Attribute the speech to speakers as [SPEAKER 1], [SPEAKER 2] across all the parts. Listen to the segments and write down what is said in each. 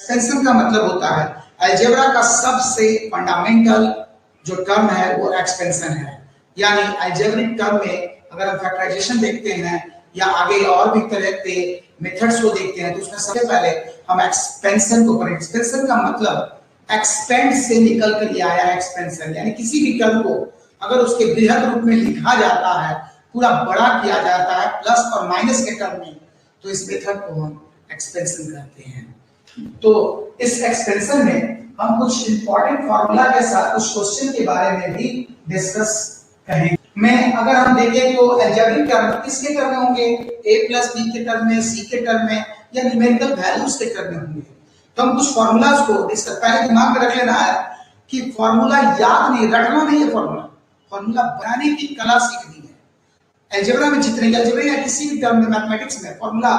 [SPEAKER 1] Expansion का मतलब होता है अलजेब्रा का सबसे फंडामेंटल जो टर्म है वो एक्सपेंशन है। यानी अलजेब्रिक टर्म में अगर हम फैक्टराइजेशन देखते हैं या आगे और भी तरह के मेथड्स को देखते हैं तो उसमें सबसे पहले हम एक्सपेंशन को पढ़ेंगे। एक्सपेंशन का मतलब एक्सपेंड से निकल कर आया है एक्सपेंशन, यानी किसी भी टर्म को अगर उसके बृहद रूप में लिखा जाता है, पूरा बड़ा किया जाता है प्लस और माइनस के टर्म में, तो इस मेथड को हम एक्सपेंशन कहते हैं। तो इस एक्सपेंशन में हम कुछ इंपॉर्टेंट फार्मूला के साथ कुछ क्वेश्चन के बारे में भी डिस्कस करेंगे। में अगर हम देखें तो अलजेब्रिक टर्म किसके टर्म में होंगे? a प्लस b के टर्म में, c के टर्म में या न्यूमेरिकल वैल्यूज के टर्म में होंगे। तो हम कुछ फार्मूलाज को डिस्कस, पहले दिमाग में रख लेना है कि फार्मूला याद नहीं, रटना नहीं है, फार्मूला बनाने की कला सीखनी है। अलजेब्रा में जितने अलजेब्रा या किसी भी टर्म में मैथमेटिक्स में फार्मूला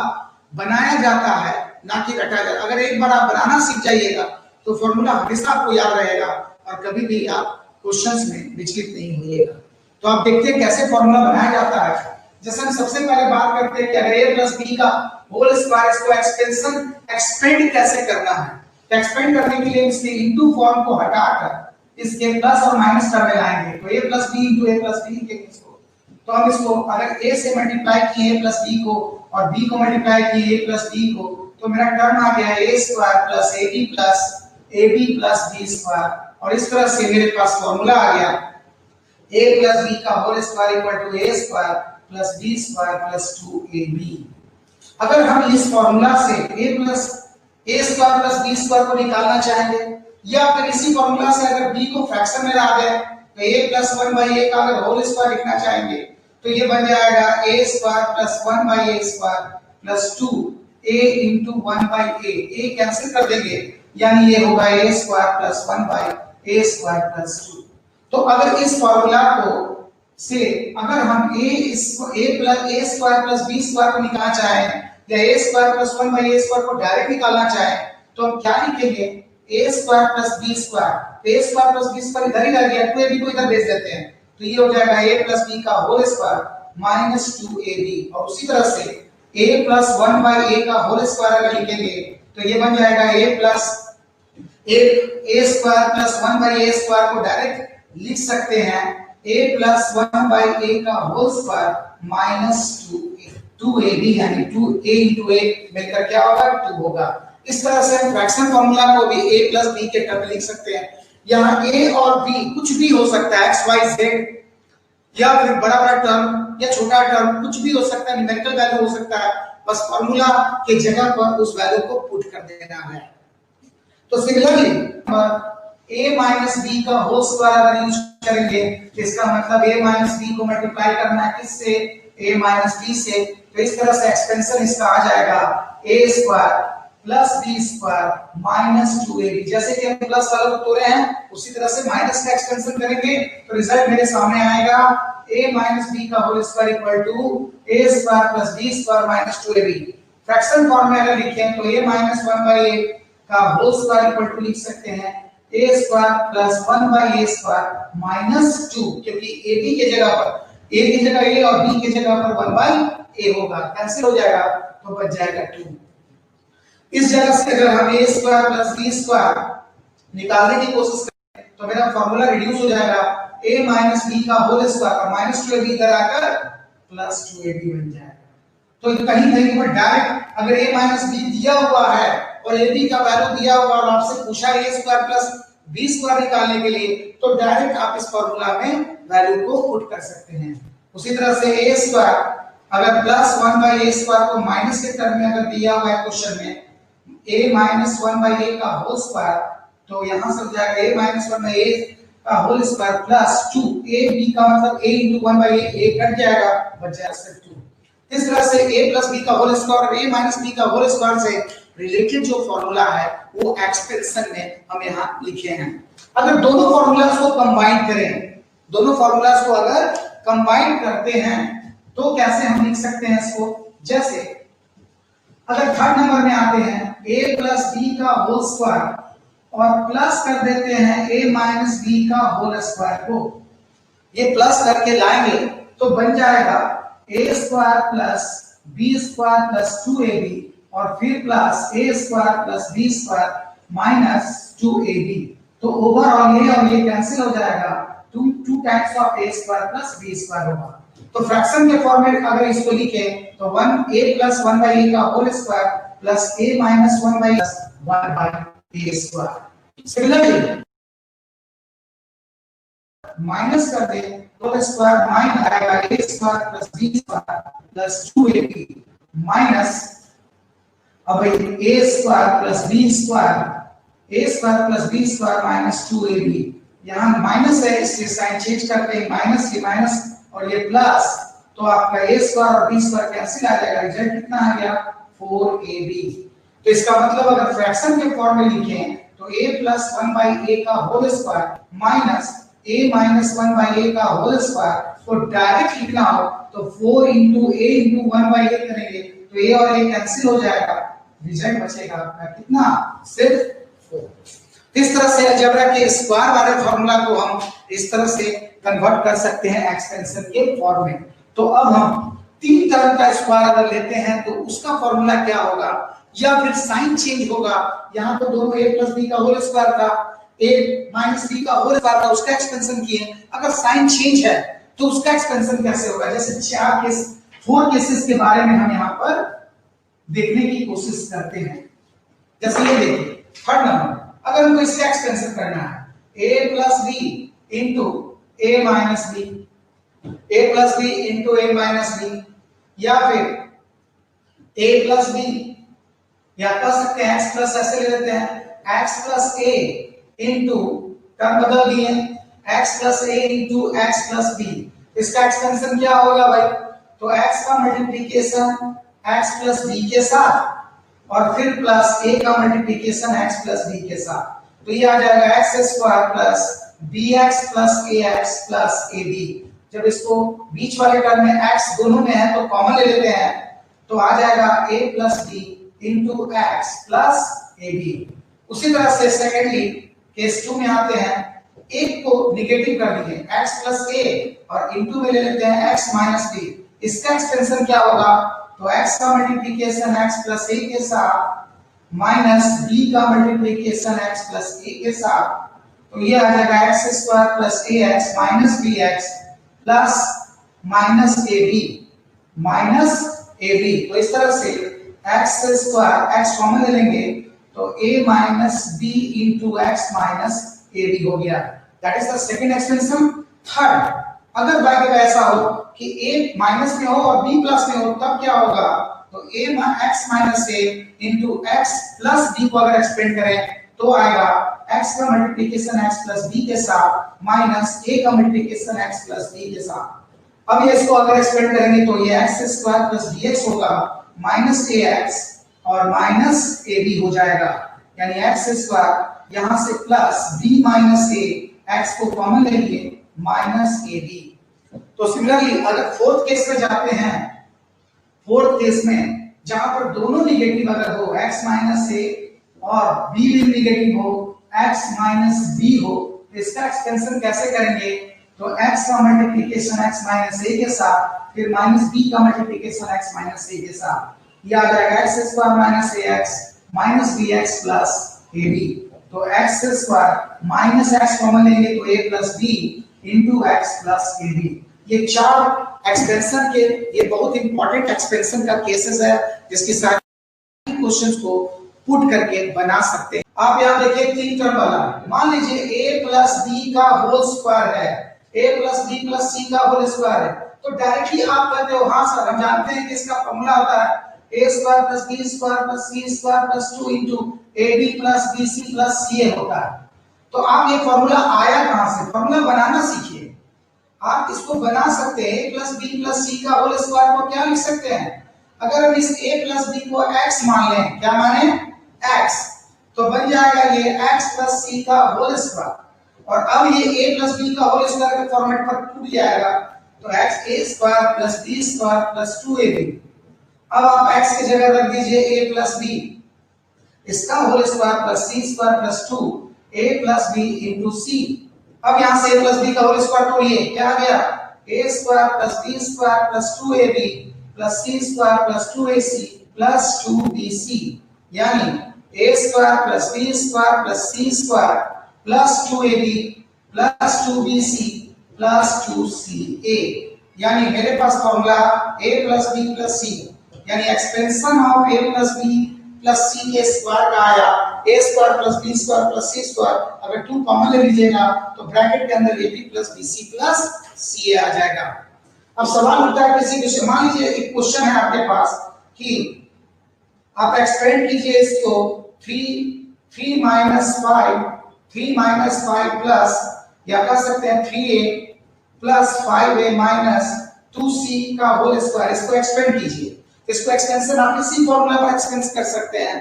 [SPEAKER 1] बनाया जाता है ना कि रटा जाता। अगर एक बार आप बनाना सीख जाइएगा तो फार्मूला हमेशा आपको याद रहेगा और कभी भी आप क्वेश्चंस में विचलित नहीं होइएगा। तो आप देखते हैं कैसे फार्मूला बनाया जाता है। जैसे हम सबसे पहले बात करते हैं कि अगर a प्लस b का होल स्क्वायर, इसको एक्सपेंड कैसे करना है। तो एक्सपेंड करने के लिए इसके इनटू फॉर्म को हटाकर इसके प्लस और माइनस टर्म में लाएंगे तो a plus b into a plus b लिखेंगे इसको। तो हम इसको अगर a से मल्टीप्लाई किए a प्लस b को और b को मल्टीप्लाई किए a प्लस b को, तो मेरा टर्म आ गया a square plus ab plus b square. और इस तरह से मेरे पास फार्मूला आ गया a प्लस b का whole square equal to a square plus b square plus 2ab। अगर हम इस फार्मूला से a square plus b square को निकालना चाहेंगे या फिर इसी फार्मूला से अगर b को फ्रैक्शन में ला दें तो a प्लस 1 बाई a का अगर होल स्क्वायर लिखना चाहेंगे तो ये बन जाएगा a square plus 1 by a square plus 2a into 1 by a cancel कर देंगे, यानी ये होगा a square plus 1 by a square plus 2। तो अगर इस फार्मूला को से अगर हम a square plus b square को निकालना चाहें या a square plus 1 by a square को डायरेक्ट निकालना चाहें तो हम क्या लिखेंगे? a square plus b square, a square plus b square इधर ही रह गया, 2ab को इधर भेज देते हैं तो ये हो जाएगा a प्लस b का होल स्क्वायर माइनस 2ab। और उसी तरह से a प्लस 1 बाई a का होल स्क्वायर अगर लिखेंगे तो ये बन जाएगा a square plus 1 by a square को डायरेक्ट लिख सकते हैं a प्लस 1 बाई a का होल स्क्वायर माइनस 2ab, यानी 2a इंटू a मिलकर क्या होगा? 2 होगा। इस तरह से हम फ्रैक्शन फार्मूला को भी a प्लस b के टर्म में लिख सकते हैं। यहाँ a और b कुछ भी हो सकता है, x y z या फिर बड़ा टर्म या छोटा टर्म कुछ भी हो सकता है, न्यूमेरिकल वैल्यू हो सकता है, बस फार्मूला के जगह पर उस वैल्यू को पुट कर देना है। तो सिमिलरली a माइनस b का होल स्क्वायर अगर यूज करेंगे इसका मतलब a माइनस b को मल्टीप्लाई करना है किससे? a माइनस b से। तो इस तरह से एक्सपेंशन इसका आ जाएगा a square plus b square minus 2ab। जैसे कि हम प्लस वाला को तोड़े हैं उसी तरह से माइनस का एक्सपेंशन करेंगे तो रिजल्ट मेरे सामने आएगा a माइनस b का whole square equal to a square plus b square minus 2ab। Fraction form में अगर लिखें तो a माइनस 1 बाई a का होल स्क्वायर इक्वल टू लिख सकते हैं a square plus 1 by a square minus 2, क्योंकि ab के जगह पर a की जगह a और b की जगह पर 1 बाई a होगा, कैंसिल हो जाएगा तो बच जाएगा 2। इस जगह से अगर हम a square plus b square निकालने की कोशिश करें तो मेरा फार्मूला रिड्यूस हो जाएगा a माइनस b का होल स्क्वायर और माइनस 2ab इधर आकर प्लस 2ab बन जाएगा। तो कहीं पर डायरेक्ट अगर a माइनस b दिया हुआ है और ab का वैल्यू दिया हुआ और आपसे पूछा a square plus b square निकालने के लिए तो डायरेक्ट आप इस फार्मूला में वैल्यू को पुट कर सकते हैं। उसी तरह से a स्क्वायर अगर प्लस 1 बाई a स्क्वायर को माइनस के टर्म में अगर दिया हुआ है क्वेश्चन में a माइनस 1 बाई a का होल स्क्वायर, तो यहां से हो जाएगा a माइनस 1 बाई a का होल स्क्वायर प्लस 2ab का मतलब a into 1 by a cut जाएगा, बच जाएगा सिर्फ 2। इस तरह से a प्लस b का होल स्क्वायर और a माइनस b का होल स्क्वायर से रिलेटेड जो फार्मूला है वो एक्सपेंशन में हम यहां लिखे हैं। अगर दोनों फार्मूलास को कंबाइन करें, दोनों फार्मूलास को अगर कंबाइन करते हैं तो कैसे हम लिख सकते हैं इसको? जैसे अगर थर्ड नंबर में आते हैं a प्लस b का होल स्क्वायर और प्लस कर देते हैं a माइनस b का होल स्क्वायर को, ये प्लस करके लाएंगे तो बन जाएगा a square plus b square plus 2ab और फिर plus a square plus b square minus 2ab। तो ओवरऑल ये और ये कैंसिल हो जाएगा, 2 times of a square plus b square होगा। तो फ्रैक्शन के फॉर्म में अगर इसको लिखें तो 1a प्लस 1 बाई a का whole square plus a minus 1 by 1 by a square. Similarly minus कर दे तो स्क्वायर माइनस आएगा a square plus b square plus 2ab minus अब a square plus b square plus b square minus 2ab। यहाँ minus है इसलिए sign change करते हैं, माइनस ये माइनस और ये प्लस, तो आपका a स्क्वायर और b स्क्वायर कैंसिल आ जाएगा, रिजल्ट कितना आ गया 4ab। तो इसका मतलब अगर फ्रैक्शन के फॉर्म में लिखें तो a प्लस 1 बाई a का whole square minus a minus 1 by a का होल स्क्वायर को डायरेक्ट लिखना हो तो 4 into a into 1 by a करेंगे तो a और a कैंसिल हो जाएगा, रिजल्ट बचेगा आपका कितना, सिर्फ 4। इस तरह से अलजेब्रा के स्क्वायर वाले फार्मूला को हम इस तरह से कन्वर्ट कर सकते हैं एक्सपेंशन के फॉर्म में। तो अब हम 3 टर्म का स्क्वायर अगर लेते हैं तो उसका फार्मूला क्या होगा, या फिर साइन चेंज होगा। यहाँ तो दोनों a प्लस b का होल स्क्वायर था, a माइनस b का होल स्क्वायर था, उसका एक्सपेंशन किए। अगर साइन चेंज है तो उसका एक्सपेंशन कैसे होगा, जैसे 4 केसेस के बारे में हम यहाँ पर देखने की कोशिश करते हैं। जैसे ये देखिए थर्ड नंबर, अगर हमको इसका एक्सपेंशन करना है a plus b into a minus b, a plus b into a minus b, या फिर a प्लस b, या कह सकते हैं x प्लस ऐसे ले लेते हैं x plus a into term बदल दिए x plus a into x plus b। इसका एक्सपेंशन क्या होगा भाई, तो x का मल्टीप्लिकेशन x प्लस b के साथ और फिर प्लस a का मल्टीप्लिकेशन x प्लस b के साथ, तो ये आ जाएगा x square plus bx plus ax plus ab। जब इसको बीच वाले टर्म में x दोनों में है तो कॉमन ले लेते हैं तो आ जाएगा a plus b into x plus ab। उसी तरह से सेकेंडली केस 2 में आते हैं, एक को निगेटिव कर दीजिए x प्लस a और इंटू में ले लेते हैं x माइनस b। इसका एक्सपेंशन क्या होगा, तो x का मल्टीप्लिकेशन x प्लस a के साथ माइनस b का मल्टीप्लिकेशन x प्लस a के साथ, तो ये आ जाएगा x square plus ax minus bx plus minus ab। तो इस तरह से x स्क्वायर x कॉमन ले लेंगे तो a minus b into x minus ab हो गया, that is the second expansion. Third, अगर बाय द ऐसा हो कि a माइनस में हो और b प्लस में हो तब क्या होगा, तो a x minus a into x plus b को अगर एक्सपेंड करें तो आएगा x का मल्टीप्लिकेशन x प्लस b के साथ माइनस a का मल्टीप्लिकेशन x प्लस b के साथ। अब ये इसको अगर एक्सपेंड करेंगे तो ये x स्क्वायर प्लस bx होगा माइनस ax और माइनस ab हो जाएगा, यानी x स्क्वायर यहां से plus b minus a, x को कॉमन लेंगे माइनस ab। तो सिमिलरली अगर फोर्थ केस में जाते हैं, फोर्थ केस में जहां पर दोनों निगेटिव अगर हो x माइनस a और b भी निगेटिव हो x माइनस b हो, तो इसका एक्सपेंशन कैसे करेंगे, तो x का मल्टीप्लिकेशन x माइनस a के साथ फिर माइनस b का मल्टीप्लिकेशन x माइनस a के साथ, ये आ जाएगा x square minus ax minus bx plus ab। तो x square minus x common लेंगे तो a plus b into x plus ab। ये 4 एक्सपेंशन के ये बहुत इंपॉर्टेंट एक्सपेंशन का केसेस है जिसकी सारी क्वेश्चंस को पुट करके बना सकते हैं। आप यहाँ देखिए 3 टर्म वाला, मान लीजिए a प्लस b का होल स्क्वायर है, a plus b plus c का होल स्क्वायर है, तो डायरेक्टली आप कहते हो हाँ सर हम जानते हैं कि इसका फॉर्मूला होता है a square plus b square plus c square plus 2 into ab plus bc plus ca होता है। तो आप ये फॉर्मूला आया कहां से, फॉर्मूला बनाना सीखिए। आप इसको बना सकते हैं a plus b plus c का होल स्क्वायर को क्या लिख सकते हैं, अगर हम इस a प्लस b को x मान लें, क्या माने x, तो बन जाएगा ये x प्लस c का होल स्क्वायर, और अब ये a प्लस b का होल स्क्वायर के फॉर्मेट पर टूट जाएगा तो x a square plus b square plus 2ab। अब आप x की जगह रख दीजिए a प्लस b, इसका whole square plus c square plus 2 a plus b into c। अब यहां से a प्लस b का होल स्क्वायर तोड़िए, क्या आ गया a square plus b square plus 2ab plus c square plus 2ac plus 2bc, यानी a square plus b square plus c square plus 2ab plus 2bc plus 2ca। यानी मेरे पास formula a plus b plus c, यानी expansion of a plus b plus c के square का आया a square plus b square plus c square. अगर 2 common ले लीजिएगा तो ब्रैकेट के अंदर ab plus bc plus ca आ जाएगा। अब सवाल उठता है किसी क्वेश्चन, मान लीजिए एक क्वेश्चन है आपके पास कि आप एक्सपेंड कीजिए इसको 3 माइनस 5 प्लस, या कह सकते हैं 3a plus 5a minus 2c का होल स्क्वायर, इसको एक्सपेंड कीजिए। इसको एक्सपेंशन आप इसी फॉर्मूला पर एक्सपेंड कर सकते हैं।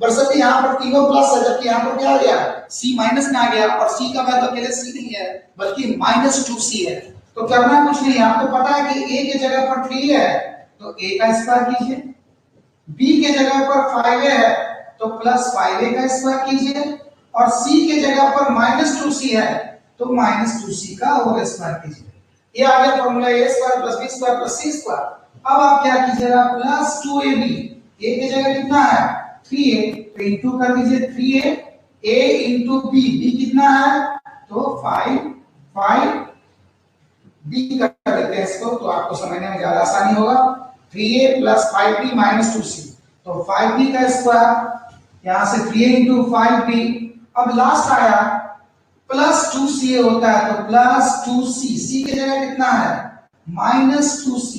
[SPEAKER 1] बरसत यहाँ पर तीनों प्लस है, जबकि यहाँ पर क्या आ गया c माइनस में आ गया, और c का वैल्यू अकेले c नहीं है बल्कि माइनस 2c है। तो करना कुछ नहीं, आपको पता है कि a के जगह पर 3 है तो a का स्क्वायर कीजिए, b के जगह पर 5a है तो प्लस 5a का स्क्वायर कीजिए, और c के जगह पर माइनस 2c है तो माइनस 2c का होल स्क्वायर कीजिए। ये आ गया formula a square plus b square plus c square. अब आप क्या कीजिएगा, प्लस 2ab, a के जगह कितना है 3a, तो इंटू कर दीजिए 3a, a into b, b कितना है तो 5 b कर देते हैं इसको, तो आपको समझने में ज्यादा आसानी होगा। 3a plus 5b minus 2c, तो 5b का स्क्वायर, यहां से 3a इंटू 5b। अब लास्ट आया प्लस 2ca होता है तो प्लस 2c, c के जगह कितना है माइनस 2c।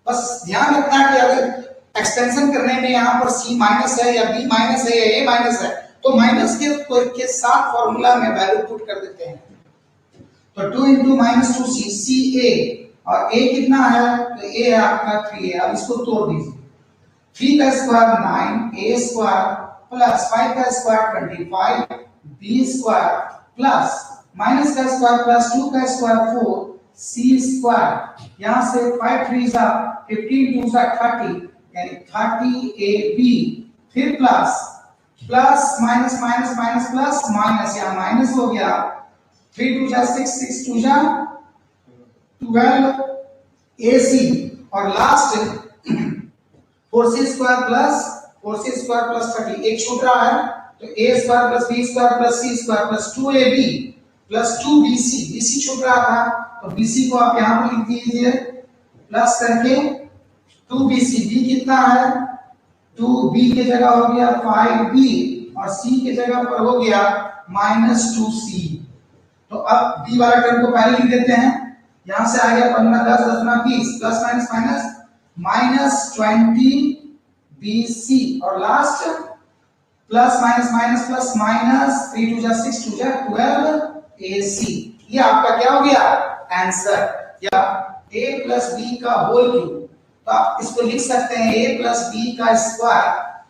[SPEAKER 1] बस ध्यान रखना है कि अगर एक्सटेंशन करने में यहाँ पर c माइनस है या b माइनस है या a माइनस है तो माइनस के साथ फॉर्मूला में वैल्यू पुट कर देते हैं। तो 2 इंटू माइनस 2c, ca, और a कितना है तो a है आपका 3a। अब इसको तोड़ दीजिए, 3 का स्क्वायर 9, a स्क्वायर प्लस 5 का square 25, b square plus minus का स्क्वायर प्लस 2 का स्क्वायर 4, c स्क्वायर, यहां से 5 3 जा 15 2 जा 30, यानी 30ab, फिर plus plus minus minus minus plus minus, यहां माइनस हो गया, 3 2 जा 6 6 2 जा 12ac, और लास्ट 4c स्क्वायर प्लस 30, एक छूट रहा है तो a square plus b square plus c square plus 2ab plus 2bc, bc छूट रहा था तो bc को आप यहां पर लिख दीजिए प्लस करके 2bc, b कितना है 2b के जगह हो गया 5b, और c के जगह पर हो गया माइनस 2c। तो अब b वाला टर्म को पहले लिख देते हैं, यहां से आ गया 15 10 10 20 plus minus minus minus 20bc, और last plus minus minus plus minus 3 2 जा 6 2 जा 12ac। ये आपका क्या हो गया आंसर, या a प्लस b का होल क्यूब। तो आप इसको लिख सकते हैं a प्लस b का square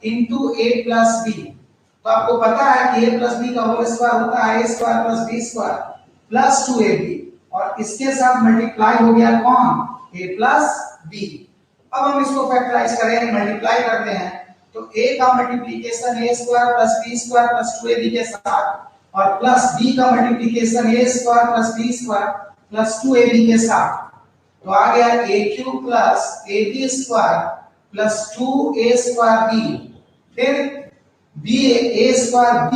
[SPEAKER 1] into a plus b। तो आपको पता है कि a प्लस b का होल स्क्वायर होता है a square plus b square plus 2ab, और इसके साथ मल्टीप्लाई हो गया कौन a प्लस b। अब हम इसको फैक्टराइज करें, मल्टीप्लाई करते हैं तो a का multiplication a square plus b square plus 2ab के साथ, और प्लस b का multiplication a square plus b square plus 2ab के साथ, तो आ गया a cube plus ab square plus 2a square b, फिर b a square b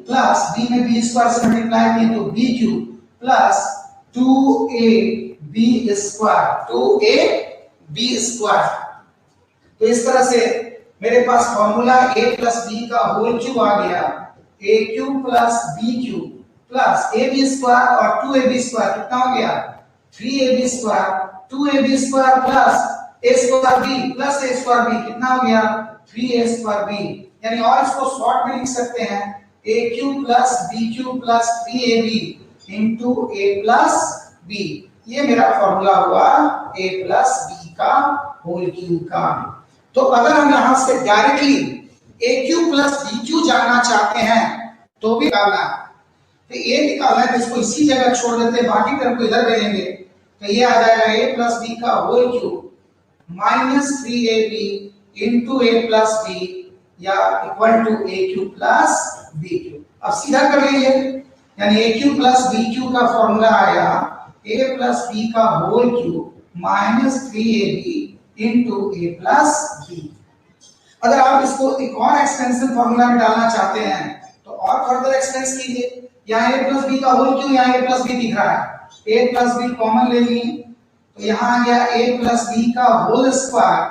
[SPEAKER 1] plus b में b स्क्वायर से मल्टीप्लाई किए तो b cube plus 2ab square. तो इस तरह से मेरे पास फॉर्मूला a प्लस b का होल क्यूब आ गया, a cube plus b cube plus ab square और 2ab स्क्वायर कितना हो गया 3ab square, 2ab square plus a square b plus a square b कितना हो गया 3a स्क्वायर b। यानी और इसको शॉर्ट में लिख सकते हैं a cube plus b cube plus 3ab into a plus b। ये मेरा फॉर्मूला हुआ a प्लस b का होल क्यूब का। तो अगर हम यहां से directly a cube plus b cube जानना चाहते हैं तो भी निकालना है, तो a निकालना है तो इसको इसी जगह छोड़ देते हैं, बाकी टर्म को इधर भेजेंगे तो ये आ जाएगा a प्लस b का whole cube minus 3ab into a plus b या equal to a cube plus b cube. अब सीधा कर लीजिए, यानी a cube plus b cube का फॉर्मूला आया a प्लस b का whole cube minus 3ab into a plus b। अगर आप इसको एक और एक्सपेंशन फॉर्मूला में डालना चाहते हैं तो और फर्दर एक्सपेंस कीजिए। यहाँ a प्लस बी का होल क्यों, यहाँ a प्लस बी दिख रहा है, a प्लस बी कॉमन ले लिए तो यहाँ आ गया a प्लस बी का होल स्क्वायर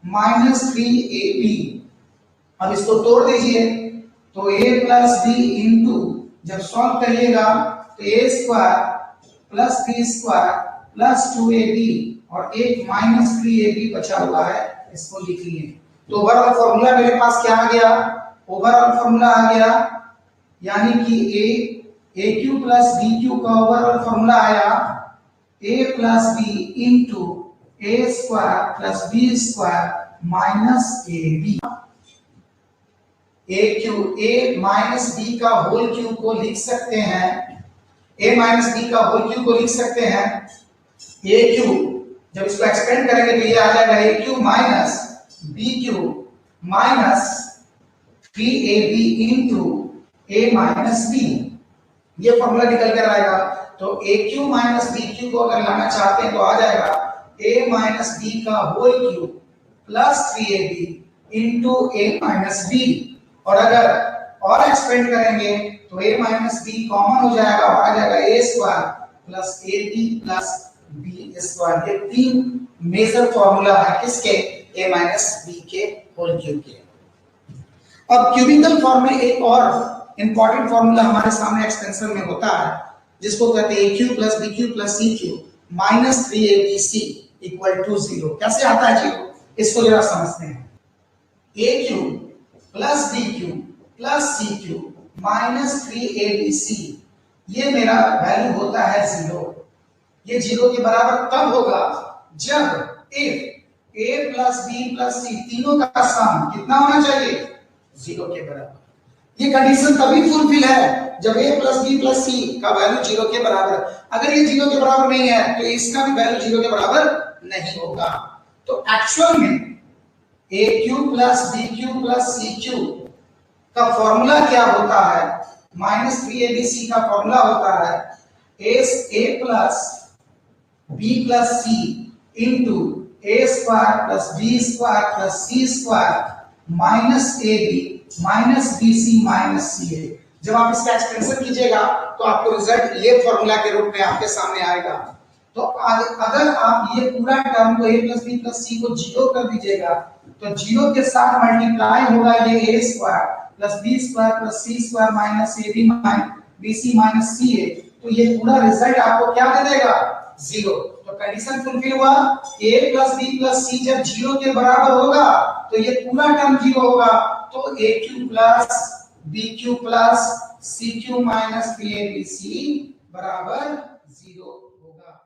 [SPEAKER 1] माइनस 3ab। अब इसको तोड़ दीजिए तो a प्लस बी इंटू जब सॉल्व करिएगा तो a square plus b square plus 2ab और एक माइनस 3ab बचा हुआ है, इसको लिख लिए। तो ओवरऑल फॉर्मूला मेरे पास क्या आ गया, ओवरऑल फॉर्मूला आ गया यानी कि a cube plus b cube का ओवरऑल फॉर्मूला आया a plus b into a square plus b square minus ab। a cube a minus b का होल क्यूब को लिख सकते हैं, a माइनस b का होल क्यूब को लिख सकते हैं a क्यूब, जब इसको एक्सपेंड करेंगे तो ये आ जाएगा a cube minus b cube minus 3ab into a minus b, ये फॉर्मूला निकल कर आएगा। तो a cube minus b cube को अगर लाना चाहते हैं तो आ जाएगा a माइनस b का whole cube plus 3ab into a minus b, और अगर और एक्सपेंड करेंगे तो a माइनस b कॉमन हो जाएगा और आ जाएगा a square plus ab plus b square. ये तीन मेजर फॉर्मूला है किसके, a माइनस b के होल क्यूब के। अब क्यूबिकल फॉर्म में एक और इंपॉर्टेंट फॉर्मूला हमारे सामने एक्सपेंशन में होता है जिसको कहते हैं a cube plus b cube plus c cube minus 3abc equal to 0। कैसे आता है जीरो, इसको जरा समझते हैं। a cube plus b cube plus c cube minus 3abc, ये मेरा वैल्यू होता है 0। ये 0 के बराबर तब होगा जब if a plus b plus c तीनों का सम कितना होना चाहिए, 0 के बराबर। ये कंडीशन तभी फुलफिल है जब a plus b plus c का वैल्यू 0 के बराबर। अगर ये 0 के बराबर नहीं है तो इसका भी वैल्यू 0 के बराबर नहीं होगा। तो एक्चुअल में a cube plus b cube plus c cube का फॉर्मूला क्या होता है, माइनस 3abc का फॉर्मूला होता है a plus b plus c into a square plus b square plus c square minus ab minus bc minus ca। जब आप इसका एक्सपेंशन कीजिएगा तो आपको रिजल्ट ये फॉर्मूला के रूप में आपके सामने आएगा। तो अगर आप ये पूरा टर्म को a plus b plus c को 0 कर दीजिएगा तो 0 के साथ मल्टीप्लाई होगा ये a square plus b square plus c square minus ab minus bc minus ca, तो ये पूरा रिजल्ट आपको क्या दे देगा, 0। तो कंडीशन फुलफिल हुआ, a plus b plus c जब 0 के बराबर होगा तो ये पूरा टर्म 0 होगा। तो a cube plus b cube plus c cube minus 3abc बराबर 0 होगा।